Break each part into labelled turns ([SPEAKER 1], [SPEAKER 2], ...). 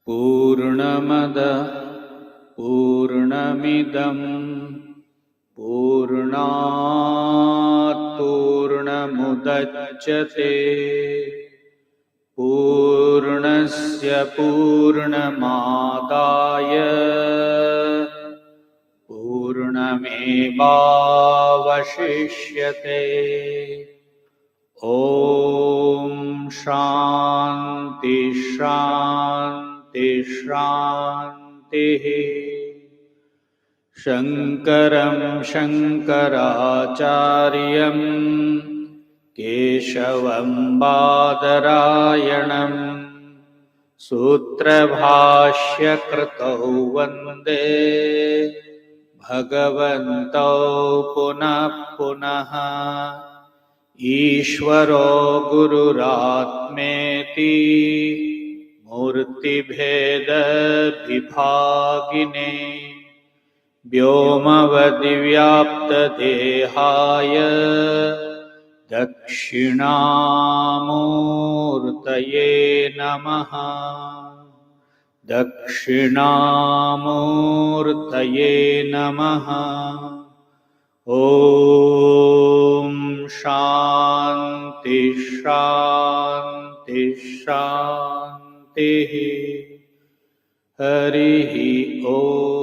[SPEAKER 1] पूर्णमद पूर्णमिदं पूर्णात् पूर्णमुदच्यते पूर्णस्य पूर्णमादाय पूर्णमेवावशिष्यते। ॐ शान्ति शान्ति शान्तिः। शङ्करं शङ्कराचार्यं केशवं बादरायणं सूत्रभाष्यकृतौ वन्दे भगवन्तौ पुनः पुनः। ईश्वरो गुरुरात्मेति मूर्तिभेदविभागिने व्योमवद्व्याप्तदेहाय दक्षिणामूर्तये नमः। दक्षिणामूर्तये नमः। ॐ शान्ति शान्ति शान्तिः। हरिः ओम।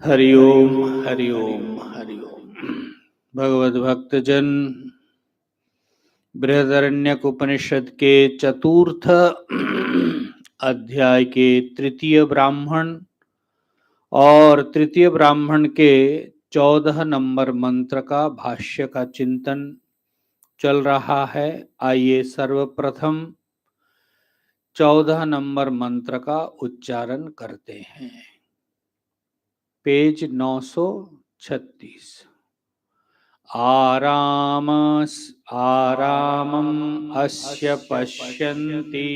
[SPEAKER 1] हरि ओम हरि ओम हरि ओम। भगवद भक्तजन, बृहदारण्यक उपनिषद के चतुर्थ अध्याय के तृतीय ब्राह्मण और तृतीय ब्राह्मण के 14 नंबर मंत्र का भाष्य का चिंतन चल रहा है। आइए सर्वप्रथम 14 नंबर मंत्र का उच्चारण करते हैं। पेज 936। आरामम् अस्य पश्यन्ति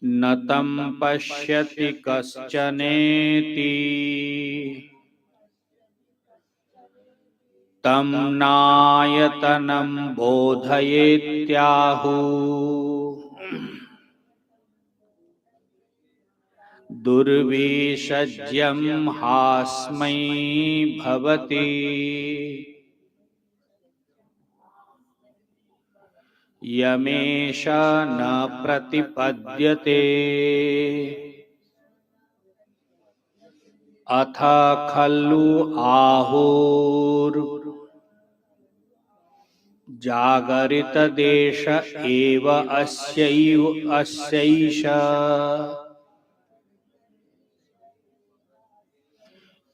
[SPEAKER 1] न तं पश्यति कश्चनेति तं नायतनं बोधयेत्याहुः। दुर्विषज्यं हास्मै भवति यमेष न प्रतिपद्यते अथ खल्लु आहुर् जागरित देश एव अस्यैष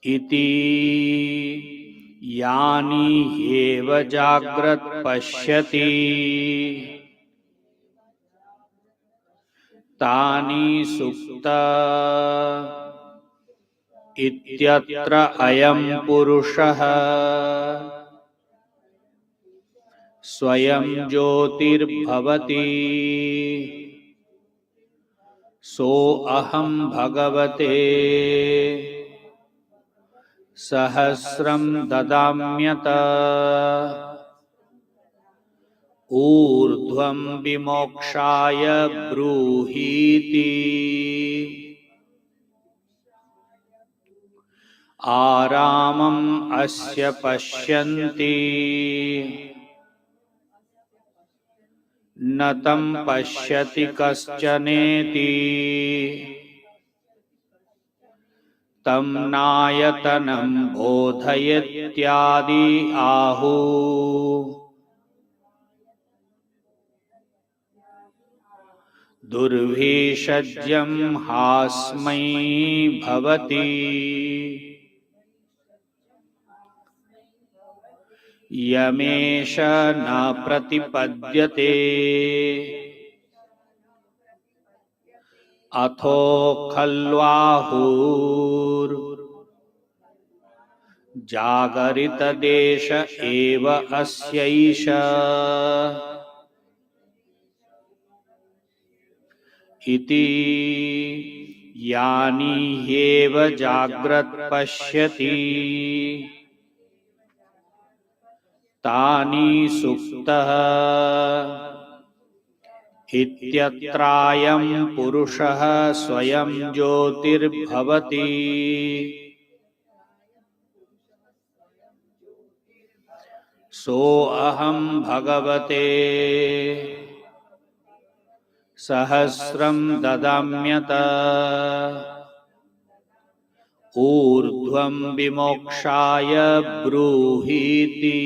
[SPEAKER 1] इति यानि एव जाग्रत् पश्यति तानि सुप्त इत्यत्र अयं पुरुषः स्वयं ज्योतिर्भवति सोऽहं भगवते सहस्रं ददाम्यत ऊर्ध्वं विमोक्षाय ब्रूहीति। आरामम् अस्य पश्यन्ति न तं पश्यति कश्चनेति तं नायतनं बोधयेत्यादि आहुः। दुर्विषज्यं हास्मै भवति यमेष न प्रतिपद्यते अथो खल्वाहुर् जागरित देश एव अस्यैष इति यानि ह्येव जाग्रत् पश्यति तानि सुप्तः इत्यत्रायं पुरुषः स्वयं ज्योतिर्भवति। सोऽहं भगवते सहस्रं ददाम्यत ऊर्ध्वं विमोक्षाय ब्रूहीति।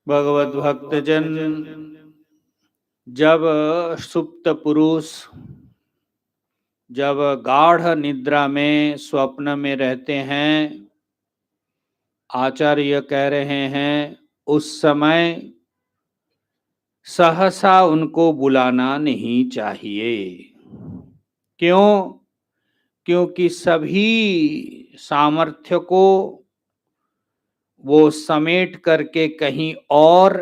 [SPEAKER 1] भगवत भक्तजन, जब सुप्त पुरुष जब गाढ़ निद्रा में स्वप्न में रहते हैं, आचार्य कह रहे हैं उस समय सहसा उनको बुलाना नहीं चाहिए। क्यों? क्योंकि सभी सामर्थ्य को वो समेट करके कहीं और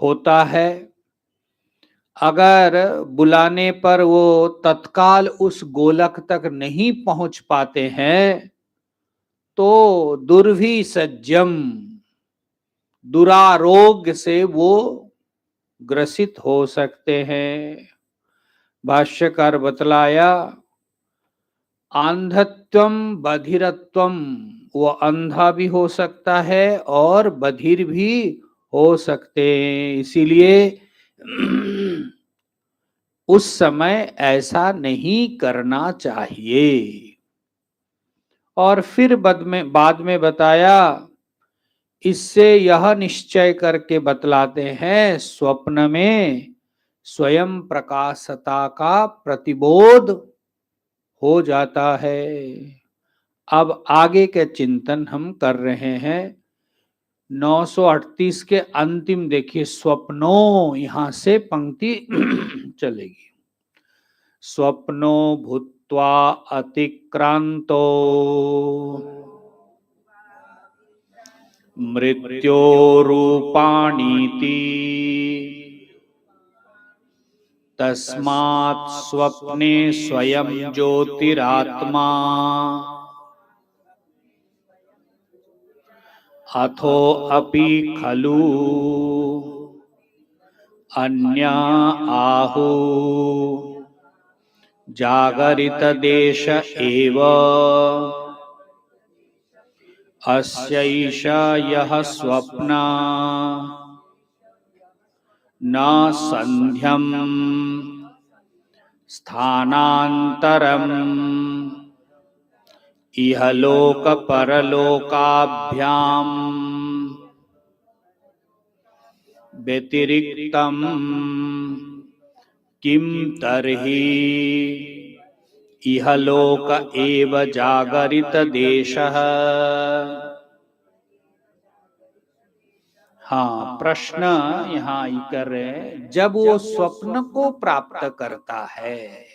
[SPEAKER 1] होता है। अगर बुलाने पर वो तत्काल उस गोलक तक नहीं पहुंच पाते हैं तो दुर्भिसज्यम, दुरारोग्य से वो ग्रसित हो सकते हैं। भाष्यकार बतलाया, अंधत्वम बधिरत्वम, वो अंधा भी हो सकता है और बधिर भी हो सकते हैं। इसीलिए उस समय ऐसा नहीं करना चाहिए। और फिर बाद में बताया, इससे यह निश्चय करके बतलाते हैं स्वप्न में स्वयं प्रकाशता का प्रतिबोध हो जाता है। अब आगे के चिंतन हम कर रहे हैं। 938 के अंतिम देखिए, स्वप्नो, यहां से पंक्ति चलेगी। स्वप्नो भूत्वा अतिक्रांतो मृत्योरूपाणीति तस्मात् स्वप्ने स्वयं ज्योतिरात्मा अथो अपि खलु अन्या आहु जागरित देश एव अस्यैष यः स्वप्ना न संध्यं स्थानान्तरम् इह लोक परलोकाभ्याम व्यतिरिक्तम किम तर्हि इह लोक एव जागरित देशः। हाँ, प्रश्न यहाँ ही कर रहे हैं, जब वो स्वप्न को प्राप्त करता है,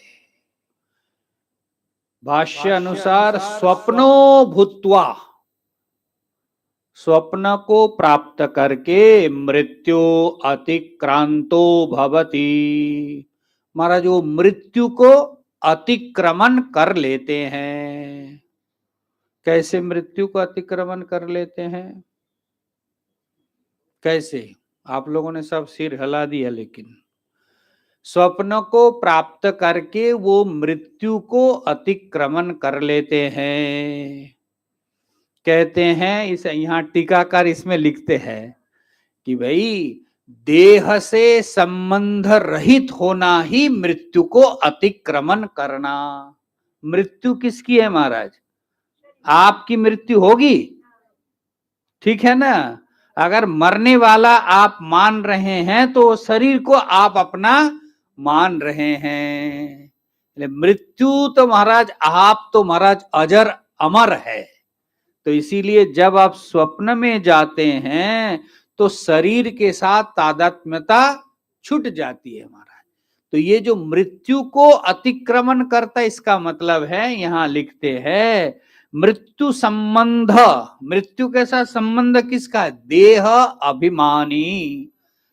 [SPEAKER 1] भाष्य अनुसार स्वप्नो भूत्वा, स्वप्न को प्राप्त करके मृत्यु अतिक्रांतो भवति। महाराज वो मृत्यु को अतिक्रमण कर लेते हैं। कैसे मृत्यु को अतिक्रमण कर लेते हैं? कैसे? आप लोगों ने सब सिर हिला दिया, लेकिन स्वप्न को प्राप्त करके वो मृत्यु को अतिक्रमण कर लेते हैं। कहते हैं, इस यहाँ टीकाकार इसमें लिखते हैं कि भाई देह से संबंध रहित होना ही मृत्यु को अतिक्रमण करना। मृत्यु किसकी है महाराज? आपकी मृत्यु होगी, ठीक है ना? अगर मरने वाला आप मान रहे हैं तो शरीर को आप अपना मान रहे हैं। मृत्यु तो महाराज, आप तो महाराज अजर अमर है। तो इसीलिए जब आप स्वप्न में जाते हैं तो शरीर के साथ तादात्म्यता छूट जाती है महाराज। तो ये जो मृत्यु को अतिक्रमण करता, इसका मतलब है, यहां लिखते हैं, मृत्यु संबंध, मृत्यु के साथ संबंध किसका? देह अभिमानी,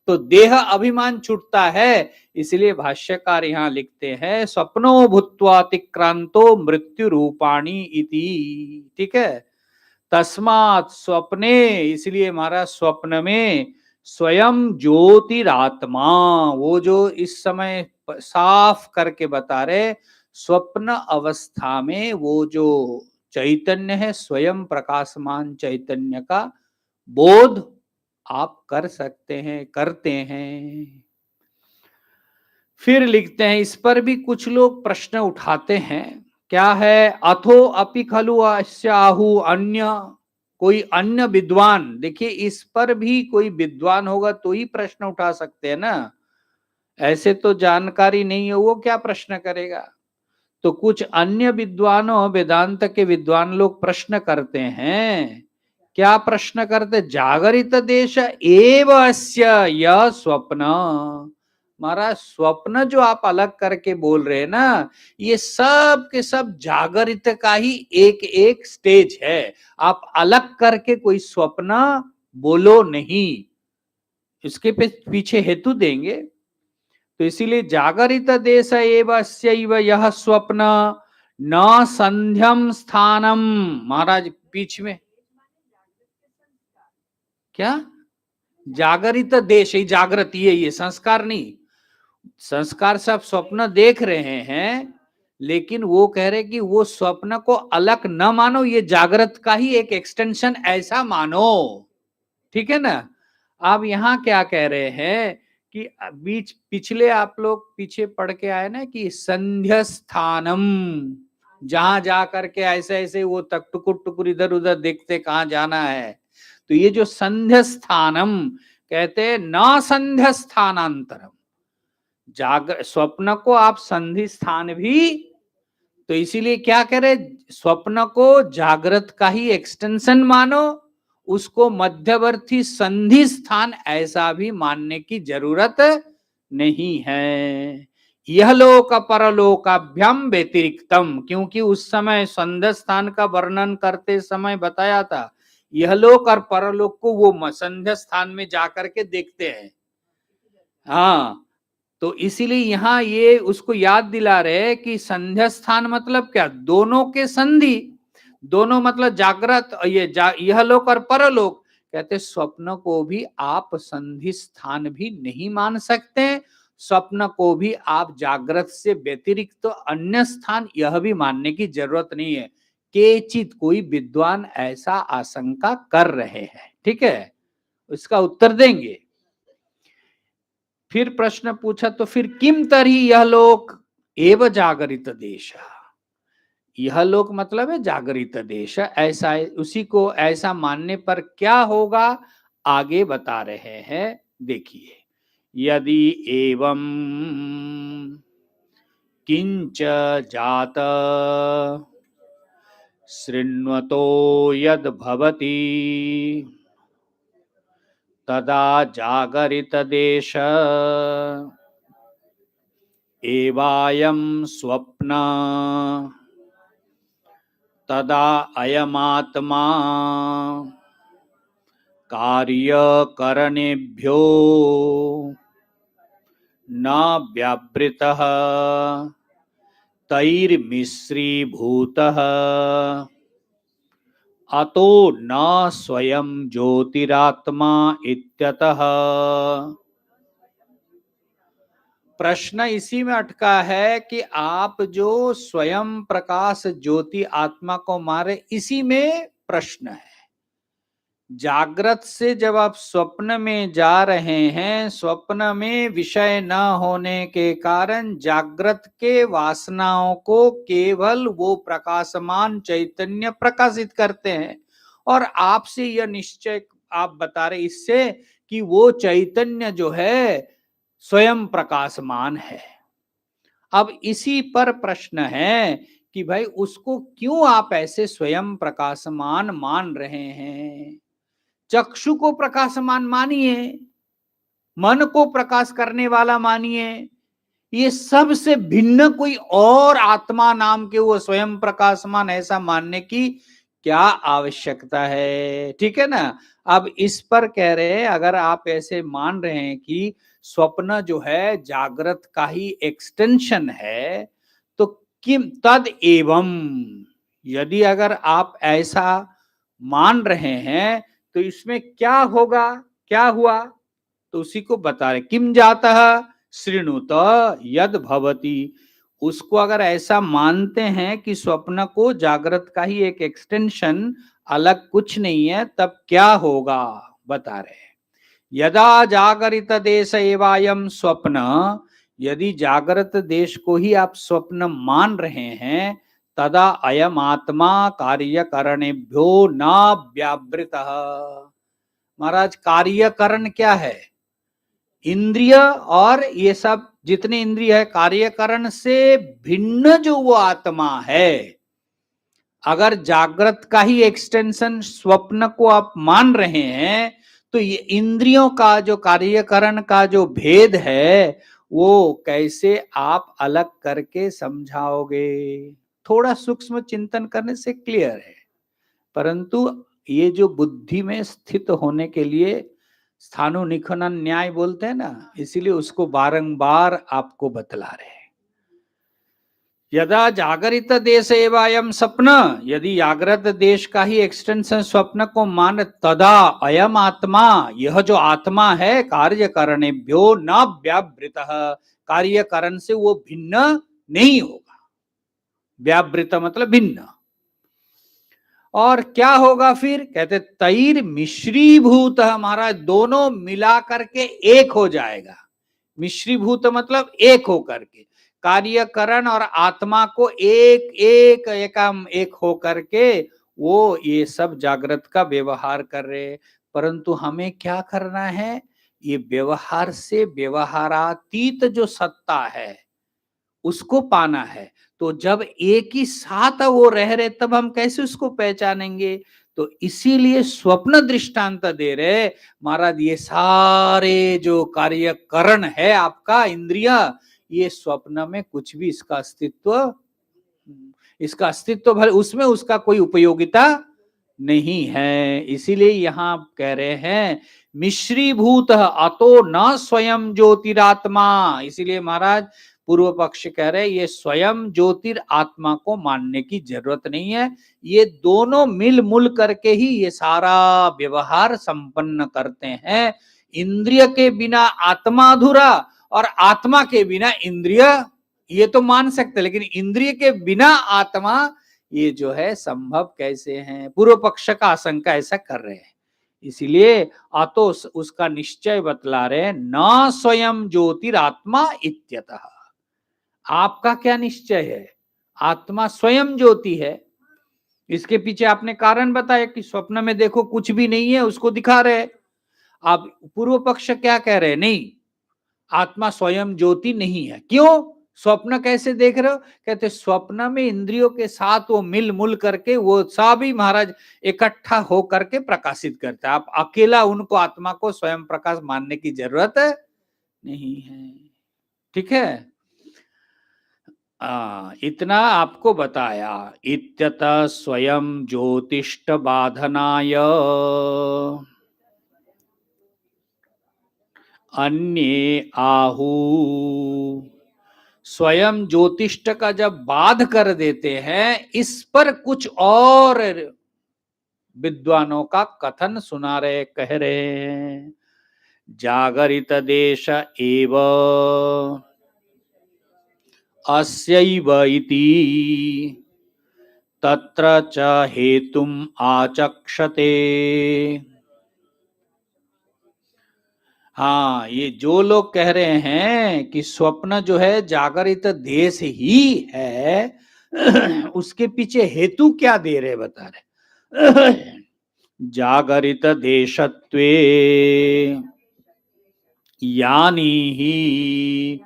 [SPEAKER 1] तो देह अभिमान छूटता है। इसलिए भाष्यकार यहां लिखते हैं स्वप्नो भूत्वा अतिक्रांतो मृत्यु रूपाणी इति। ठीक है, तस्मात् स्वप्ने, इसलिए हमारा स्वप्न में स्वयं ज्योतिरात्मा, वो जो इस समय साफ करके बता रहे, स्वप्न अवस्था में वो जो चैतन्य है, स्वयं प्रकाशमान चैतन्य का बोध आप कर सकते हैं, करते हैं। फिर लिखते हैं, इस पर भी कुछ लोग प्रश्न उठाते हैं, क्या है, अथो अपि खलु अस्याहु अन्य, कोई अन्य विद्वान, देखिए इस पर भी कोई विद्वान होगा तो ही प्रश्न उठा सकते हैं ना, ऐसे तो जानकारी नहीं है वो क्या प्रश्न करेगा। तो कुछ अन्य विद्वानों, वेदांत के विद्वान लोग प्रश्न करते हैं, क्या प्रश्न करते, जागरित देश एव अस्य यह स्वप्न, हमारा स्वप्न जो आप अलग करके बोल रहे हैं ना, ये सब के सब जागरित का ही एक एक स्टेज है, आप अलग करके कोई स्वप्न बोलो नहीं, इसके पीछे हेतु देंगे। तो इसीलिए जागरित देश एवं यह स्वप्न न संध्यम स्थानम, महाराज बीच में क्या, जागरित देश, ही जागृत, ये संस्कार नहीं, संस्कार सब स्वप्न देख रहे हैं, लेकिन वो कह रहे कि वो स्वप्न को अलग न मानो, ये जागृत का ही एक एक्सटेंशन ऐसा मानो। ठीक है ना। अब यहां क्या कह रहे हैं कि बीच पिछले आप लोग पीछे पढ़ के आए ना कि संध्या स्थानम, जहां जा करके ऐसे ऐसे वो तक टुकुर टुकुर इधर उधर देखते कहां जाना है, तो ये जो संध्या स्थानम कहते हैं, न संध्या स्थानांतरम, स्वप्न को आप संधि स्थान भी, तो इसीलिए क्या करे, स्वप्न को जागृत का ही एक्सटेंशन मानो, उसको मध्यवर्ती संधि स्थान ऐसा भी मानने की जरूरत नहीं है। यह लोक परलोकाभ्याम व्यतिरिक्तम, क्योंकि उस समय संध्या स्थान का वर्णन करते समय बताया था, यह लोक और परलोक को वो संध्या स्थान में जाकर के देखते हैं। हाँ, तो इसीलिए यहां ये उसको याद दिला रहे कि संध्या स्थान मतलब क्या, दोनों के संधि, दोनों मतलब जागृत, यह लोक और परलोक, कहते स्वप्न को भी आप संधि स्थान भी नहीं मान सकते, स्वप्न को भी आप जागृत से व्यतिरिक्त तो अन्य स्थान यह भी मानने की जरूरत नहीं है, केचित कोई विद्वान ऐसा आशंका कर रहे हैं। ठीक है, इसका उत्तर देंगे। फिर प्रश्न पूछा, तो फिर किम तरी यह लोक एव जागरित देश, यह लोक मतलब है जागरित देश, ऐसा उसी को ऐसा मानने पर क्या होगा, आगे बता रहे हैं। देखिए, यदि एवं किंच जात शृण्वतो यद भवति तदा जागरित देश एवायं स्वप्न तदा अयमात्मा कार्यकरणेभ्यो न व्यावृतः तैर्मिश्रीभूतः अतो न स्वयं ज्योतिरात्मा इत्यतः। प्रश्न इसी में अटका है कि आप जो स्वयं प्रकाश ज्योति आत्मा को मारे, इसी में प्रश्न है। जागृत से जब आप स्वप्न में जा रहे हैं, स्वप्न में विषय न होने के कारण जागृत के वासनाओं को केवल वो प्रकाशमान चैतन्य प्रकाशित करते हैं, और आपसे यह निश्चय आप बता रहे इससे कि वो चैतन्य जो है स्वयं प्रकाशमान है। अब इसी पर प्रश्न है कि भाई उसको क्यों आप ऐसे स्वयं प्रकाशमान मान रहे हैं। चक्षु को प्रकाशमान मानिए, मन को प्रकाश करने वाला मानिए, ये सब से भिन्न कोई और आत्मा नाम के वो स्वयं प्रकाशमान ऐसा मानने की क्या आवश्यकता है, ठीक है ना। अब इस पर कह रहे हैं, अगर आप ऐसे मान रहे हैं कि स्वप्न जो है जागृत का ही एक्सटेंशन है, तो किम तद एवं, यदि अगर आप ऐसा मान रहे हैं तो इसमें क्या होगा, क्या हुआ, तो उसी को बता रहे, किम जातः शृणुत यद भवति। उसको अगर ऐसा मानते हैं कि स्वप्न को जागृत का ही एक एक्सटेंशन, अलग कुछ नहीं है, तब क्या होगा बता रहे हैं। यदा जागरित देश एवायम स्वप्न, यदि जागृत देश को ही आप स्वप्न मान रहे हैं, तदा अयम आत्मा कार्यकरणेभ्यो न व्यावृत। महाराज कार्यकरण क्या है, इंद्रिय और ये सब जितने इंद्रिय है, कार्यकरण से भिन्न जो वो आत्मा है, अगर जागृत का ही एक्सटेंशन स्वप्न को आप मान रहे हैं, तो ये इंद्रियों का जो कार्यकरण का जो भेद है, वो कैसे आप अलग करके समझाओगे। थोड़ा सूक्ष्म चिंतन करने से क्लियर है, परंतु ये जो बुद्धि में स्थित होने के लिए स्थानुनिखनन न्याय बोलते हैं ना, इसीलिए उसको बारंबार आपको बतला रहे हैं। यदा जागरित देश एवं स्वप्न, यदि जागृत देश का ही एक्सटेंशन स्वप्न को मान, तदा अयम आत्मा, यह जो आत्मा है, कार्य करणेभ्यो न व्यावृत, कार्यकरण से वो भिन्न नहीं होगा। व्यावृत मतलब भिन्न। और क्या होगा फिर, कहते तैर मिश्रीभूत, हमारा दोनों मिला करके एक हो जाएगा। मिश्रीभूत मतलब एक हो करके, कार्यकरण और आत्मा को एक एक एकम एक हो करके वो ये सब जागृत का व्यवहार कर रहे। परंतु हमें क्या करना है, ये व्यवहार से व्यवहारातीत जो सत्ता है उसको पाना है। तो जब एक ही साथ वो रह रहे, तब हम कैसे उसको पहचानेंगे। तो इसीलिए स्वप्न दृष्टांत दे रहे महाराज, ये सारे जो कार्यकरण है आपका इंद्रिय, ये स्वप्न में कुछ भी इसका अस्तित्व भले उसमें उसका कोई उपयोगिता नहीं है। इसीलिए यहां कह रहे हैं मिश्रीभूत अतो न स्वयं ज्योतिरात्मा। इसीलिए महाराज पूर्व पक्ष कह रहे ये स्वयं ज्योतिरात्मा को मानने की जरूरत नहीं है, ये दोनों मिल मुल करके ही ये सारा व्यवहार संपन्न करते हैं। इंद्रिय के बिना आत्मा अधूरा और आत्मा के बिना इंद्रिय, ये तो मान सकते, लेकिन इंद्रिय के बिना आत्मा ये जो है संभव कैसे हैं। पूर्व पक्ष का आशंका ऐसा कर रहे हैं। इसीलिए अतो उसका निश्चय बतला रहे, न स्वयं ज्योतिरात्मा इत्यतः। आपका क्या निश्चय है, आत्मा स्वयं ज्योति है। इसके पीछे आपने कारण बताया कि स्वप्न में देखो कुछ भी नहीं है, उसको दिखा रहे। अब पूर्व पक्ष क्या कह रहे, नहीं आत्मा स्वयं ज्योति नहीं है। क्यों, स्वप्न कैसे देख रहे हो, कहते स्वप्न में इंद्रियों के साथ वो मिल मुल करके वो सभी महाराज इकट्ठा हो करके प्रकाशित करता है। आप अकेला उनको आत्मा को स्वयं प्रकाश मानने की जरूरत नहीं है। ठीक है, इतना आपको बताया। इत्यतः स्वयं ज्योतिष्ट बाधनाय अन्ये आहु। स्वयं ज्योतिष्ट का जब बाध कर देते हैं, इस पर कुछ और विद्वानों का कथन सुना रहे, कह रहे हैं जागरित देश एव अस्यैव इति तत्र च हेतुम आचक्षते। हाँ, ये जो लोग कह रहे हैं कि स्वप्न जो है जागरित देश ही है, उसके पीछे हेतु क्या दे रहे बता रहे। जागरित देशत्वे यानी ही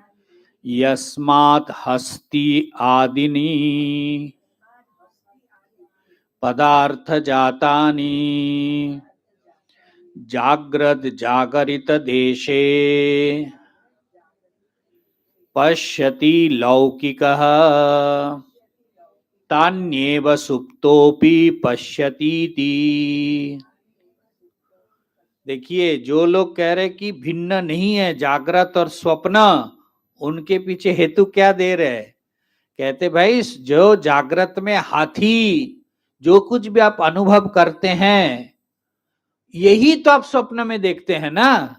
[SPEAKER 1] यस्मात् हस्ति आदिनी पदार्थ जातानि जाग्रद जागरित देशे पश्यति लौकिकः तान्येव सुप्तोपि पश्यतीति। देखिए, जो लोग कह रहे कि भिन्न नहीं है जागृत और स्वप्न, उनके पीछे हेतु क्या दे रहे हैं? कहते भाई, जो जागृत में हाथी, जो कुछ भी आप अनुभव करते हैं, यही तो आप स्वप्न में देखते हैं ना।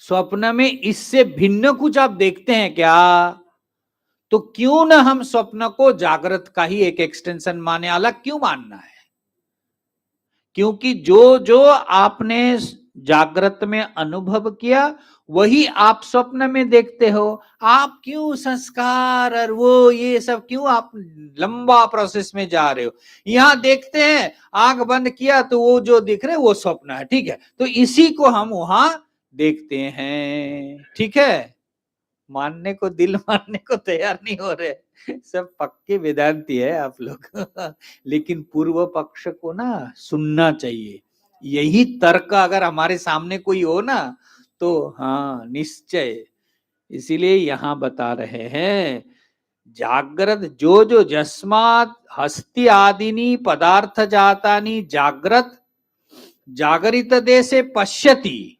[SPEAKER 1] स्वप्न में इससे भिन्न कुछ आप देखते हैं क्या? तो क्यों ना हम स्वप्न को जागृत का ही एक एक्सटेंशन माने, अलग क्यों मानना है? क्योंकि जो जो आपने जागृत में अनुभव किया, वही आप स्वप्न में देखते हो। आप क्यों संस्कार और वो ये सब क्यों आप लंबा प्रोसेस में जा रहे हो? यहां देखते हैं, आंख बंद किया तो वो जो दिख रहे वो स्वप्न है, ठीक है, तो इसी को हम वहां देखते हैं, ठीक है। मानने को दिल मानने को तैयार नहीं हो रहे, सब पक्के वेदांती है आप लोग। लेकिन पूर्व पक्ष को ना सुनना चाहिए। यही तर्क अगर हमारे सामने कोई हो ना, तो हाँ निश्चय। इसीलिए यहां बता रहे हैं, जागृत जो जो जस्मात हस्ति आदिनी पदार्थ जातानी जागृत जागरित देशे पश्यति।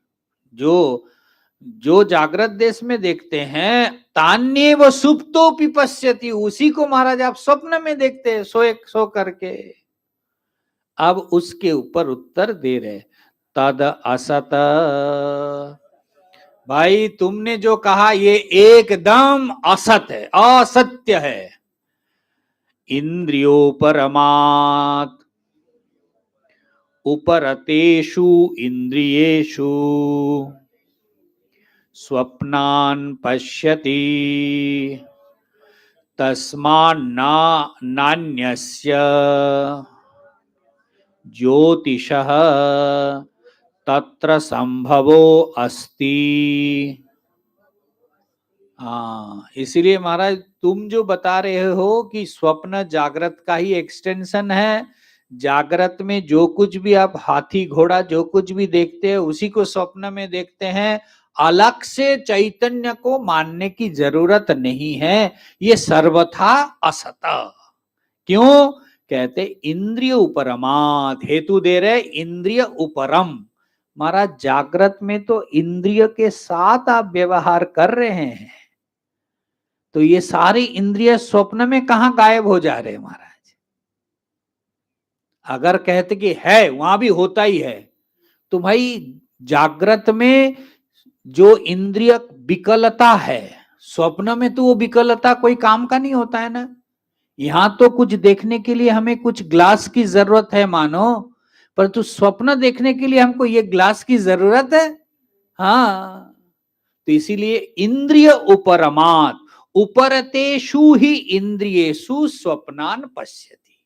[SPEAKER 1] जो जो जागृत देश में देखते हैं, तान्येव सुप्तो पश्यति, उसी को महाराज आप स्वप्न में देखते हैं, सो करके। अब उसके ऊपर उत्तर दे रहे, तद असत। भाई तुमने जो कहा ये एकदम असत है, असत्य है। इंद्रियोपरमात् उपरतेषु इंद्रियेषु स्वप्नान् पश्यति तस्मान्ना नान्यस्य ज्योतिषः तत्र संभवो अस्ति। इसीलिए महाराज तुम जो बता रहे हो कि स्वप्न जागृत का ही एक्सटेंशन है, जागृत में जो कुछ भी आप हाथी घोड़ा जो कुछ भी देखते हैं उसी को स्वप्न में देखते हैं, अलग से चैतन्य को मानने की जरूरत नहीं है, ये सर्वथा असत। क्यों? कहते इंद्रिय उपरमात, हेतु दे रहे इंद्रिय उपरम। महाराज जागृत में तो इंद्रिय के साथ आप व्यवहार कर रहे हैं, तो ये सारी इंद्रिय स्वप्न में कहां गायब हो जा रहे हैं महाराज? अगर कहते कि है वहां भी होता ही है, तो भाई जागृत में जो इंद्रिय विकलता है, स्वप्न में तो वो विकलता कोई काम का नहीं होता है ना। यहां तो कुछ देखने के लिए हमें कुछ ग्लास की जरूरत है मानो, परंतु स्वप्न देखने के लिए हमको ये ग्लास की जरूरत है? हाँ, तो इसीलिए इंद्रिय उपरमात उपरतेषु ही इंद्रियेषु स्वप्नान पश्यति।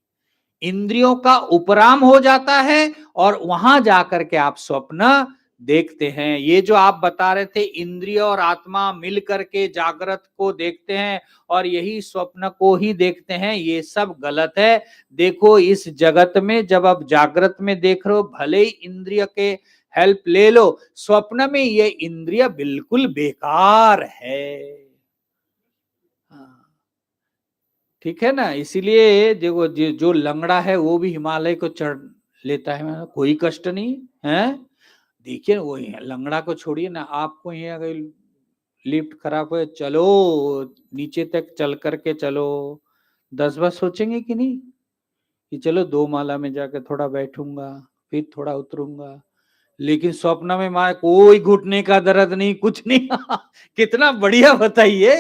[SPEAKER 1] इंद्रियों का उपराम हो जाता है और वहां जाकर के आप स्वप्न देखते हैं। ये जो आप बता रहे थे इंद्रिय और आत्मा मिल करके जागृत को देखते हैं और यही स्वप्न को ही देखते हैं, ये सब गलत है। देखो इस जगत में जब आप जागृत में देख रहे हो, भले ही इंद्रिय के हेल्प ले लो, स्वप्न में ये इंद्रिय बिल्कुल बेकार है। ठीक है ना। इसीलिए देखो जो लंगड़ा है वो भी हिमालय को चढ़ लेता है, कोई कष्ट नहीं है। देखिए वो लंगड़ा को छोड़िए ना, आपको ही अगर लिफ्ट खराब हो, चलो नीचे तक चल करके चलो, 10 बार सोचेंगे कि नहीं कि चलो 2 माला में जाकर थोड़ा बैठूंगा फिर थोड़ा उतरूंगा। लेकिन स्वप्न में माँ कोई घुटने का दर्द नहीं, कुछ नहीं। कितना बढ़िया बताइए,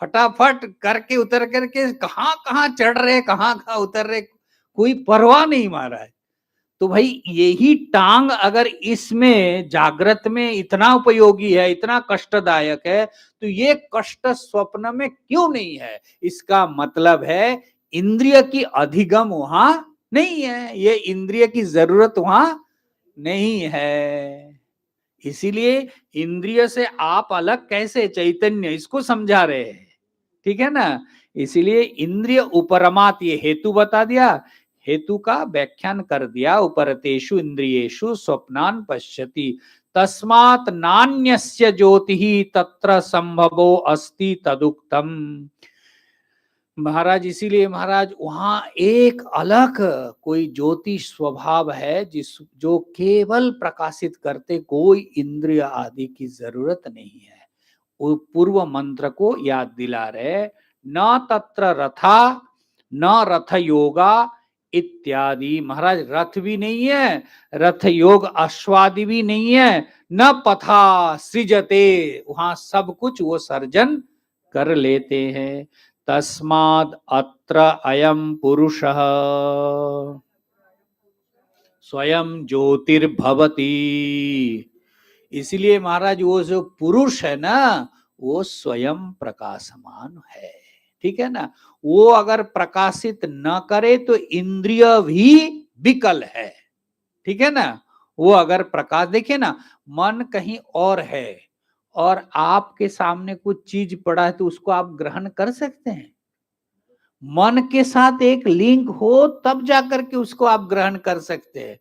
[SPEAKER 1] फटाफट करके उतर करके कहां कहां चढ़ रहे कहां कहां उतर रहे, कोई परवाह नहीं मारा है। तो भाई यही टांग अगर इसमें जागृत में इतना उपयोगी है, इतना कष्टदायक है, तो ये कष्ट स्वप्न में क्यों नहीं है? इसका मतलब है इंद्रिय की अधिगम वहां नहीं है, ये इंद्रिय की जरूरत वहां नहीं है। इसीलिए इंद्रिय से आप अलग कैसे चैतन्य, इसको समझा रहे हैं, ठीक है ना। इसीलिए इंद्रिय उपरमात, ये हेतु बता दिया, हेतु का व्याख्यान कर दिया, उपरतेषु इंद्रियेषु स्वप्नान पश्यति तस्मात् नान्यस्य ज्योतिः तत्र संभवो अस्ति तदुक्तम। महाराज इसीलिए महाराज वहां एक अलग कोई ज्योति स्वभाव है जो केवल प्रकाशित करते, कोई इंद्रिय आदि की जरूरत नहीं है। वो पूर्व मंत्र को याद दिला रहे, न तत्र रथा न रथ योगा इत्यादि। महाराज रथ भी नहीं है, रथ योग अश्वादि भी नहीं है, न पथा सृजते, वहां सब कुछ वो सर्जन कर लेते हैं। तस्माद् अत्र अयम पुरुषः स्वयं ज्योतिर्भवति। इसलिए महाराज वो जो पुरुष है ना, वो स्वयं प्रकाशमान है। ठीक है ना, वो अगर प्रकाशित न करे तो इंद्रिय भी विकल है। ठीक है ना, वो अगर प्रकाश, देखिए ना, मन कहीं और है और आपके सामने कुछ चीज पड़ा है तो उसको आप ग्रहण कर सकते हैं। मन के साथ एक लिंक हो तब जाकर के उसको आप ग्रहण कर सकते हैं।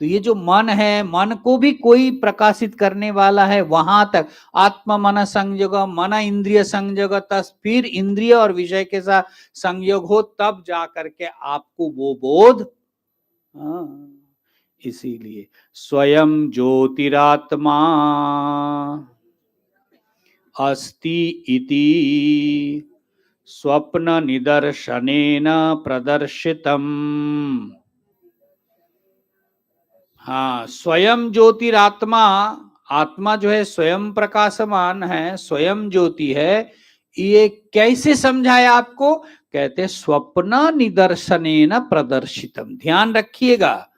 [SPEAKER 1] तो ये जो मन है, मन को भी कोई प्रकाशित करने वाला है, वहां तक आत्मा मन संयोग, मन इंद्रिय संयोग, तस फिर इंद्रिय और विषय के साथ संयोग हो तब जाकर के आपको वो बोध। इसीलिए स्वयं ज्योतिरात्मा अस्ति इति स्वप्न निदर्शनेन प्रदर्शितम। हाँ, स्वयं ज्योतिरात्मा, आत्मा जो है स्वयं प्रकाशमान है, स्वयं ज्योति है। ये कैसे समझाया आपको? कहते स्वप्न निदर्शनेन प्रदर्शितम। ध्यान रखिएगा,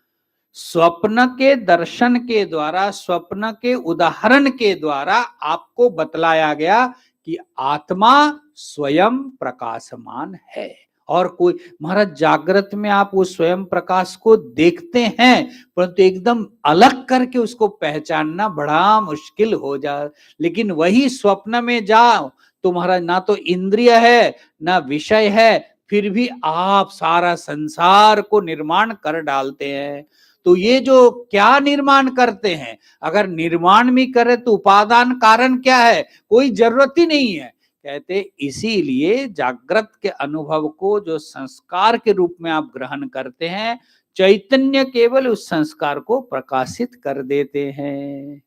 [SPEAKER 1] स्वप्न के दर्शन के द्वारा, स्वप्न के उदाहरण के द्वारा आपको बतलाया गया कि आत्मा स्वयं प्रकाशमान है। और कोई, महाराज जागृत में आप वो स्वयं प्रकाश को देखते हैं, परंतु एकदम अलग करके उसको पहचानना बड़ा मुश्किल हो जाए। लेकिन वही स्वप्न में जाओ तो महाराज ना तो इंद्रिय है ना विषय है, फिर भी आप सारा संसार को निर्माण कर डालते हैं। तो ये जो क्या निर्माण करते हैं, अगर निर्माण भी करे तो उपादान कारण क्या है? कोई जरूरत ही नहीं है। कहते इसीलिए जागृत के अनुभव को जो संस्कार के रूप में आप ग्रहण करते हैं, चैतन्य केवल उस संस्कार को प्रकाशित कर देते हैं।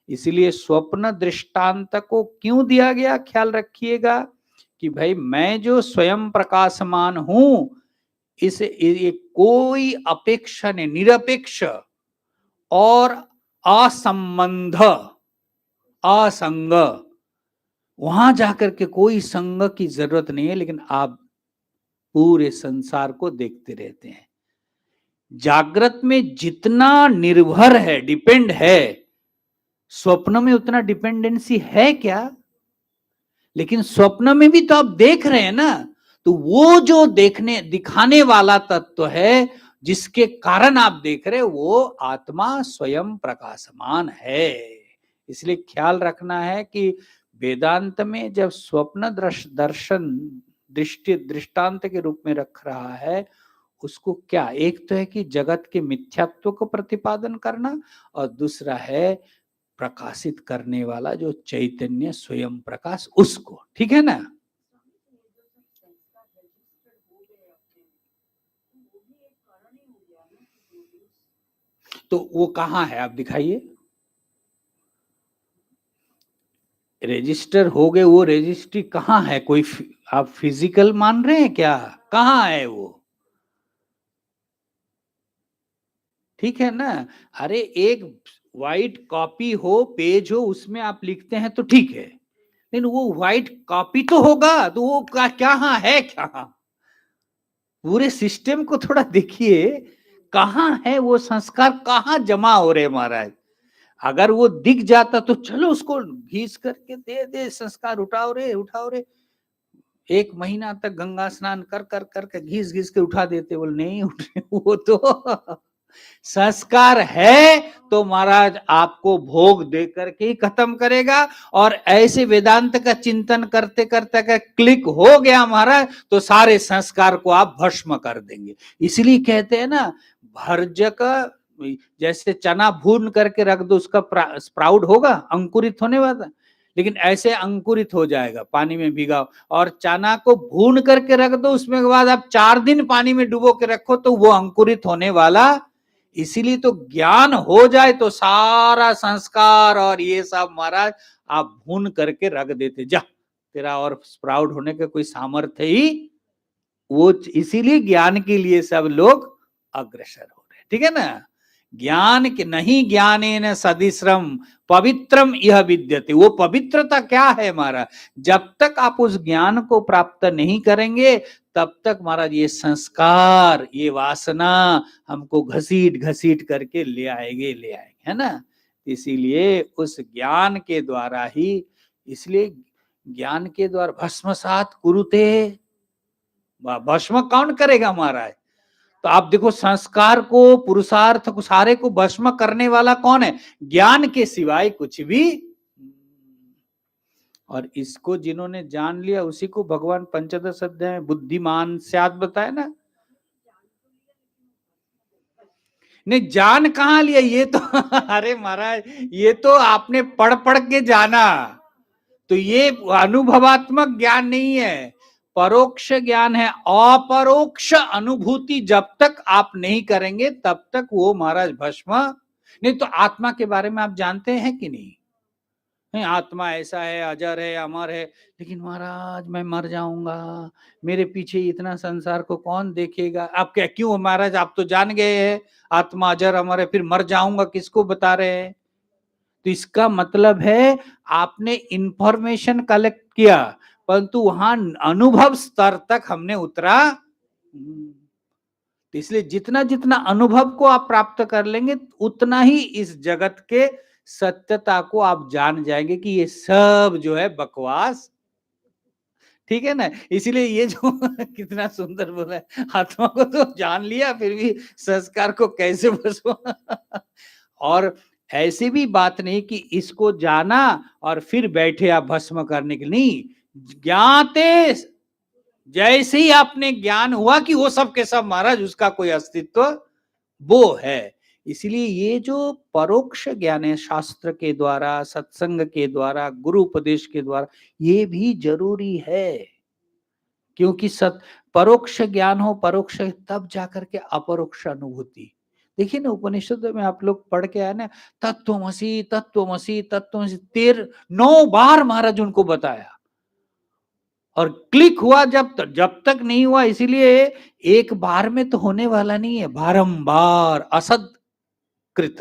[SPEAKER 1] इसलिए स्वप्न दृष्टांत को क्यों दिया गया, ख्याल रखिएगा कि भाई मैं जो स्वयं प्रकाशमान हूं, इस कोई अपेक्षा नहीं, निरपेक्ष और असंबंध, असंग, वहां जाकर के कोई संग की जरूरत नहीं है, लेकिन आप पूरे संसार को देखते रहते हैं। जागृत में जितना निर्भर है, डिपेंड है, स्वप्न में उतना डिपेंडेंसी है क्या? लेकिन स्वप्न में भी तो आप देख रहे हैं ना, तो वो जो देखने दिखाने वाला तत्व है, जिसके कारण आप देख रहे, वो आत्मा स्वयं प्रकाशमान है। इसलिए ख्याल रखना है कि वेदांत में जब स्वप्न दर्शन दृष्टांत के रूप में रख रहा है, उसको क्या, एक तो है कि जगत के मिथ्यात्व को प्रतिपादन करना, और दूसरा है प्रकाशित करने वाला जो चैतन्य स्वयं प्रकाश, उसको। ठीक है ना? तो वो कहाँ है, आप दिखाइए। रजिस्टर हो गए, वो रजिस्ट्री कहाँ है? कोई आप फिजिकल मान रहे हैं क्या? कहाँ है वो? ठीक है ना? अरे एक व्हाइट कॉपी हो, पेज हो, उसमें आप लिखते हैं तो ठीक है, लेकिन वो व्हाइट कॉपी तो होगा, तो वो क्या है, क्या पूरे सिस्टम को थोड़ा देखिए, कहाँ है वो संस्कार, कहाँ जमा हो रहे महाराज। अगर वो दिख जाता तो चलो उसको घीस करके दे दे, संस्कार उठाओ रे उठाओ रे, 1 महीना तक गंगा स्नान कर कर करके घीस घीस के उठा देते, बोल नहीं उठे वो तो संस्कार है तो महाराज आपको भोग दे करके ही खत्म करेगा। और ऐसे वेदांत का चिंतन करते करते अगर क्लिक हो गया महाराज, तो सारे संस्कार को आप भस्म कर देंगे। इसलिए कहते हैं ना, भर्जक, जैसे चना भून करके रख दो, उसका स्प्राउट होगा, अंकुरित होने वाला, लेकिन ऐसे अंकुरित हो जाएगा, पानी में भिगाओ और चना को भून करके रख दो, उसमें के बाद आप 4 दिन पानी में डुबो के रखो तो वो अंकुरित होने वाला। इसीलिए तो ज्ञान हो जाए तो सारा संस्कार और ये सब महाराज आप भून करके रख देते, जा तेरा और स्प्राउट होने का कोई सामर्थ्य ही वो, इसीलिए ज्ञान के लिए सब लोग अग्रसर हो रहे, ठीक है ना। ज्ञान के नहीं, ज्ञानेन सदिश्रम पवित्रम यह विद्यते। वो पवित्रता क्या है महाराज, जब तक आप उस ज्ञान को प्राप्त नहीं करेंगे तब तक महाराज ये संस्कार, ये वासना हमको घसीट घसीट करके ले आएंगे, है ना। इसीलिए उस ज्ञान के द्वारा ही, इसलिए ज्ञान के द्वारा भस्मसात कुरुते, भस्म कौन करेगा महाराज। तो आप देखो संस्कार को, पुरुषार्थ को, सारे को भस्म करने वाला कौन है, ज्ञान के सिवाय कुछ भी। और इसको जिन्होंने जान लिया उसी को भगवान पंचदश अध्याय में बुद्धिमान स्यात् बताया ना। नहीं, जान कहाँ लिया ये तो अरे महाराज ये तो आपने पढ़ पढ़ के जाना, तो ये अनुभवात्मक ज्ञान नहीं है, परोक्ष ज्ञान है। अपरोक्ष अनुभूति जब तक आप नहीं करेंगे तब तक वो महाराज भस्म नहीं। तो आत्मा के बारे में आप जानते हैं कि नहीं, आत्मा ऐसा है, अजर है, अमर है, लेकिन महाराज मैं मर जाऊंगा, मेरे पीछे इतना संसार को कौन देखेगा। आप क्या, क्यों महाराज, आप तो जान गए हैं आत्मा अजर अमर है, फिर मर जाऊंगा किसको बता रहे हैं। तो इसका मतलब है आपने इंफॉर्मेशन कलेक्ट किया परंतु वहां अनुभव स्तर तक हमने उतरा। तो इसलिए जितना जितना अनुभव को आप प्राप्त कर लेंगे उतना ही इस जगत के सत्यता को आप जान जाएंगे कि ये सब जो है बकवास, ठीक है ना। इसीलिए ये जो कितना सुंदर बोला है, आत्मा को तो जान लिया फिर भी संस्कार को कैसे बसो और ऐसी भी बात नहीं कि इसको जाना और फिर बैठे आप भस्म करने के लिए, नहीं, ज्ञाते जैसे ही आपने ज्ञान हुआ कि वो सब के सब महाराज उसका कोई अस्तित्व वो है। इसलिए ये जो परोक्ष ज्ञान है, शास्त्र के द्वारा, सत्संग के द्वारा, गुरु उपदेश के द्वारा, ये भी जरूरी है। क्योंकि परोक्ष ज्ञान हो, परोक्ष तब जाकर के अपरोक्ष अनुभूति। देखिए ना उपनिषद में आप लोग पढ़ के आए ना, तत्वमसि तत्वमसि तत्वमसि 9 बार महाराज उनको बताया और क्लिक हुआ जब तक नहीं हुआ। इसीलिए एक बार में तो होने वाला नहीं है, बारंबार असद कृत,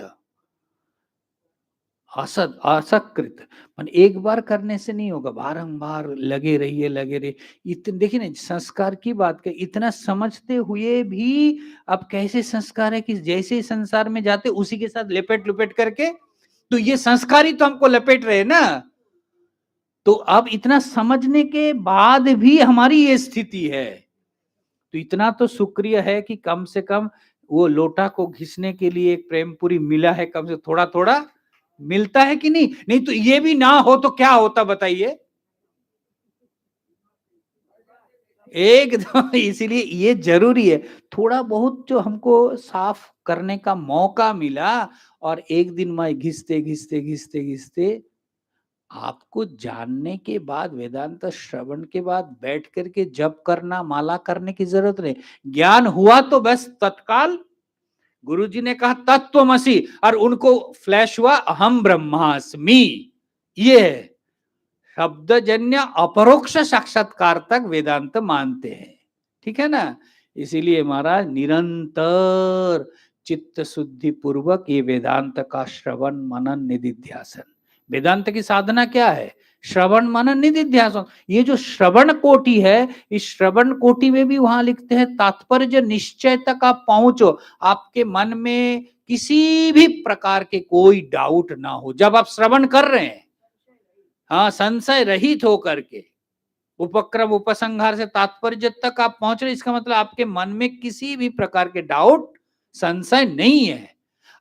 [SPEAKER 1] असकृत मन एक बार करने से नहीं होगा, बारंबार लगे रहिए। इतने देखिए ना संस्कार की बात कर, इतना समझते हुए भी अब कैसे संस्कार है कि जैसे संसार में जाते उसी के साथ लपेट लपेट करके, तो ये संस्कार ही तो हमको लपेट रहे ना। तो अब इतना समझने के बाद भी हमारी ये स्थिति है, तो इतना तो शुक्रिया है कि कम से कम वो लोटा को घिसने के लिए एक प्रेमपुरी मिला है, कम से थोड़ा थोड़ा मिलता है कि नहीं। नहीं तो ये भी ना हो तो क्या होता बताइए, एकदम। इसीलिए ये जरूरी है, थोड़ा बहुत जो हमको साफ करने का मौका मिला और एक दिन में घिसते घिसते घिसते घिसते आपको जानने के बाद, वेदांत श्रवण के बाद बैठ करके जप करना, माला करने की जरूरत नहीं। ज्ञान हुआ तो बस तत्काल गुरुजी ने कहा तत्वमसि और उनको फ्लैश हुआ अहम ब्रह्मास्मि, ये शब्दजन्य अपरोक्ष साक्षात्कार तक वेदांत मानते हैं, ठीक है ना। इसीलिए महाराज निरंतर चित्त शुद्धि पूर्वक ये वेदांत का श्रवण मनन निधिध्यासन, वेदांत की साधना क्या है, श्रवण मनन निधिध्यासन। ये जो श्रवण कोटि है, इस श्रवण कोटि में भी वहां लिखते हैं तात्पर्य निश्चय तक आप पहुंचो, आपके मन में किसी भी प्रकार के कोई डाउट ना हो जब आप श्रवण कर रहे हैं। हाँ, संशय रहित होकर के उपक्रम उपसंहार से तात्पर्य तक आप पहुंच रहे, इसका मतलब आपके मन में किसी भी प्रकार के डाउट, संशय नहीं है।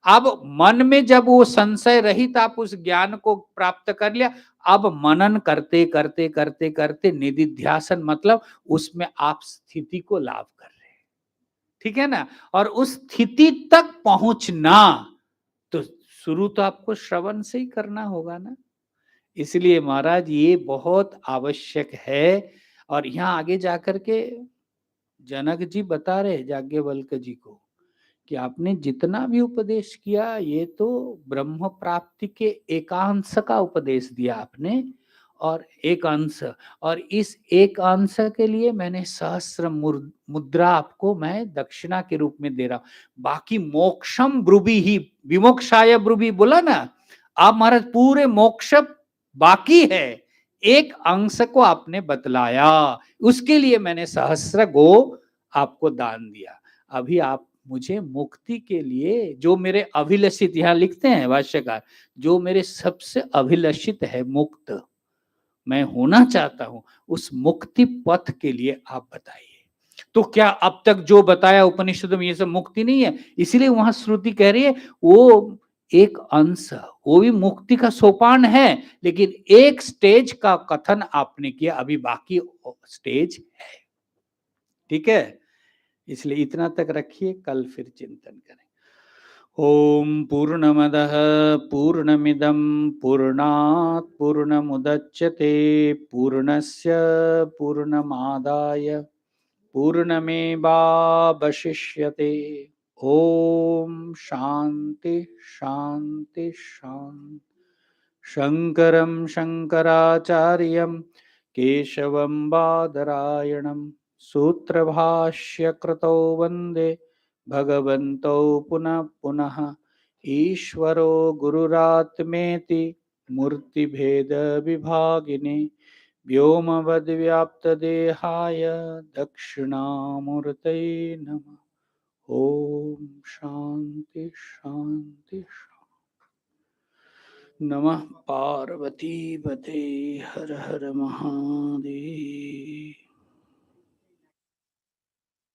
[SPEAKER 1] अब मन में जब वो संशय रहित आप उस ज्ञान को प्राप्त कर लिया, अब मनन करते करते करते करते निधिध्यासन, मतलब उसमें आप स्थिति को लाभ कर रहे हैं, ठीक है ना। और उस स्थिति तक पहुंचना तो शुरू तो आपको श्रवण से ही करना होगा ना। इसलिए महाराज ये बहुत आवश्यक है। और यहाँ आगे जाकर के जनक जी बता रहे याज्ञवल्क्य जी को कि आपने जितना भी उपदेश किया ये तो ब्रह्म प्राप्ति के एकांश का उपदेश दिया आपने, और एक अंश, और इस एक अंश के लिए मैंने सहस्र मुद्रा आपको मैं दक्षिणा के रूप में दे रहा हूं। बाकी मोक्षम ब्रुवि ही विमोक्षाय ब्रुवि बोला ना, आप महाराज पूरे मोक्ष बाकी है, एक अंश को आपने बतलाया, उसके लिए मैंने सहस्र गो आपको दान दिया। अभी आप मुझे मुक्ति के लिए जो मेरे अभिलषित, यहाँ लिखते हैं भाष्यकार, जो मेरे सबसे अभिलषित है मुक्त मैं होना चाहता हूं, उस मुक्ति पथ के लिए आप बताइए। तो क्या अब तक जो बताया उपनिषद में ये सब मुक्ति नहीं है? इसीलिए वहां श्रुति कह रही है वो एक अंश, वो भी मुक्ति का सोपान है, लेकिन एक स्टेज का कथन आपने किया, अभी बाकी स्टेज है। ठीक है, इसलिए इतना तक रखिए, कल फिर चिंतन करें। ओम पूर्णमदः पूर्णमिदं पूर्णात् पूर्णमुदच्यते पूर्णस्य पूर्णमादाय पूर्णमेवावशिष्यते। ओम शांति शांति शांति। शंकरं शंकराचार्यं केशवं बादरायणं सूत्रभाष्यकृतौ वन्दे भगवन्तौ पुनः पुनः। ईश्वरो गुरुरात्मेति मूर्तिभेदविभागिने व्योमवद्व्याप्तदेहाय दक्षिणामूर्तये नमः। ओम शांति शांति शांति। नमः पार्वती पते हर हर महादेव।